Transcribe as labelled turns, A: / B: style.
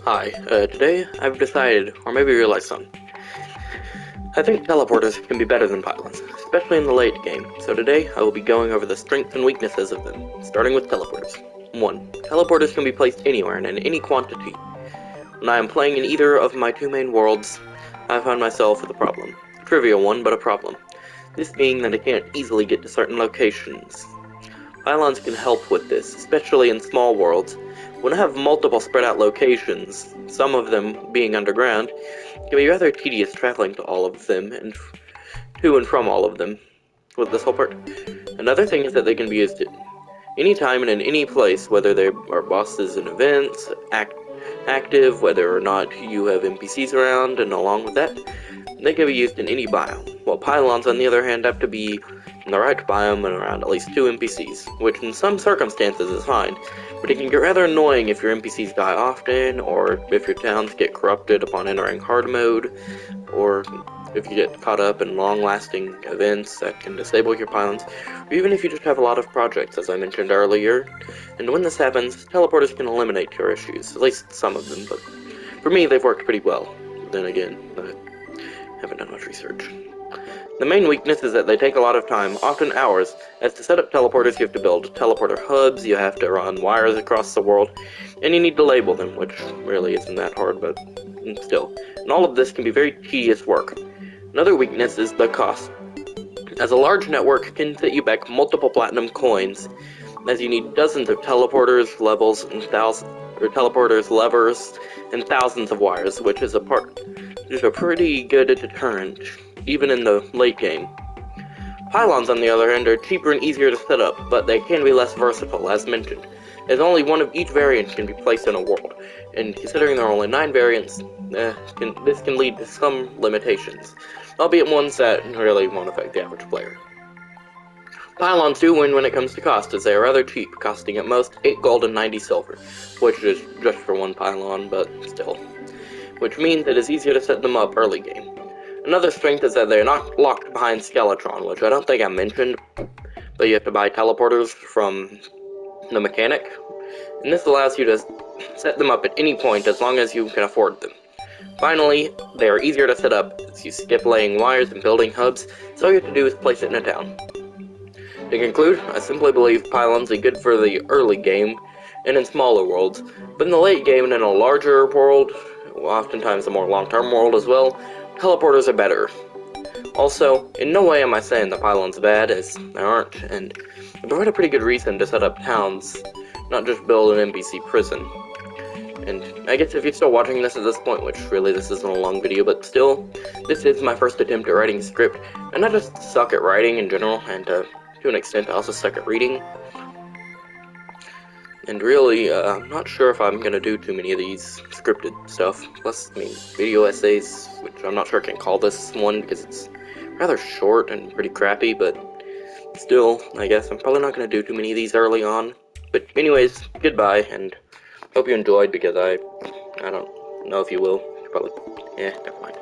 A: Hi, today I've decided, or maybe realized something. I think teleporters can be better than pylons, especially in the late game, so today I will be going over the strengths and weaknesses of them, starting with teleporters. 1. Teleporters can be placed anywhere and in any quantity. When I am playing in either of my two main worlds, I find myself with a problem. A trivial one, but a problem. This being that I can't easily get to certain locations. Pylons can help with this, especially in small worlds. When I have multiple spread out locations, some of them being underground, it can be rather tedious traveling to all of them, and to and from all of them, with this whole part. Another thing is that they can be used at any time and in any place, whether they are bosses in events, active, whether or not you have NPCs around, and along with that, they can be used in any biome, while pylons, on the other hand, have to be in the right biome and around at least 2 NPCs, which in some circumstances is fine, but it can get rather annoying if your NPCs die often, or if your towns get corrupted upon entering hard mode, or if you get caught up in long-lasting events that can disable your pylons, or even if you just have a lot of projects, as I mentioned earlier. And when this happens, teleporters can eliminate your issues, at least some of them, but for me, they've worked pretty well. Then again, I haven't done much research. The main weakness is that they take a lot of time, often hours, as to set up teleporters you have to build teleporter hubs, you have to run wires across the world, and you need to label them, which really isn't that hard, but still. And all of this can be very tedious work. Another weakness is the cost, as a large network can set you back multiple platinum coins, as you need dozens of teleporters, levels, and teleporters, levers, and thousands of wires, which is a pretty good deterrent, even in the late game. Pylons, on the other hand, are cheaper and easier to set up, but they can be less versatile, as mentioned, as only one of each variant can be placed in a world, and considering there are only 9 variants, this can lead to some limitations, albeit ones that really won't affect the average player. Pylons do win when it comes to cost, as they are rather cheap, costing at most 8 gold and 90 silver, which is just for one pylon, but still. Which means it is easier to set them up early game. Another strength is that they are not locked behind Skeletron, which I don't think I mentioned, but you have to buy teleporters from the mechanic, and this allows you to set them up at any point as long as you can afford them. Finally, they are easier to set up, as you skip laying wires and building hubs, so all you have to do is place it in a town. To conclude, I simply believe pylons are good for the early game and in smaller worlds, but in the late game and in a larger world, oftentimes a more long-term world as well, teleporters are better. Also, in no way am I saying the pylons are bad, as they aren't, and they provide a pretty good reason to set up towns, not just build an NPC prison. And I guess if you're still watching this at this point, which really this isn't a long video, but still, this is my first attempt at writing a script, and I just suck at writing in general, and to an extent I also suck at reading. And really, I'm not sure if I'm going to do too many of these scripted stuff, plus, video essays, which I'm not sure I can call this one, because it's rather short and pretty crappy, but still, I guess I'm probably not going to do too many of these early on. But anyways, goodbye, and hope you enjoyed, because I don't know if you will. Probably, never mind.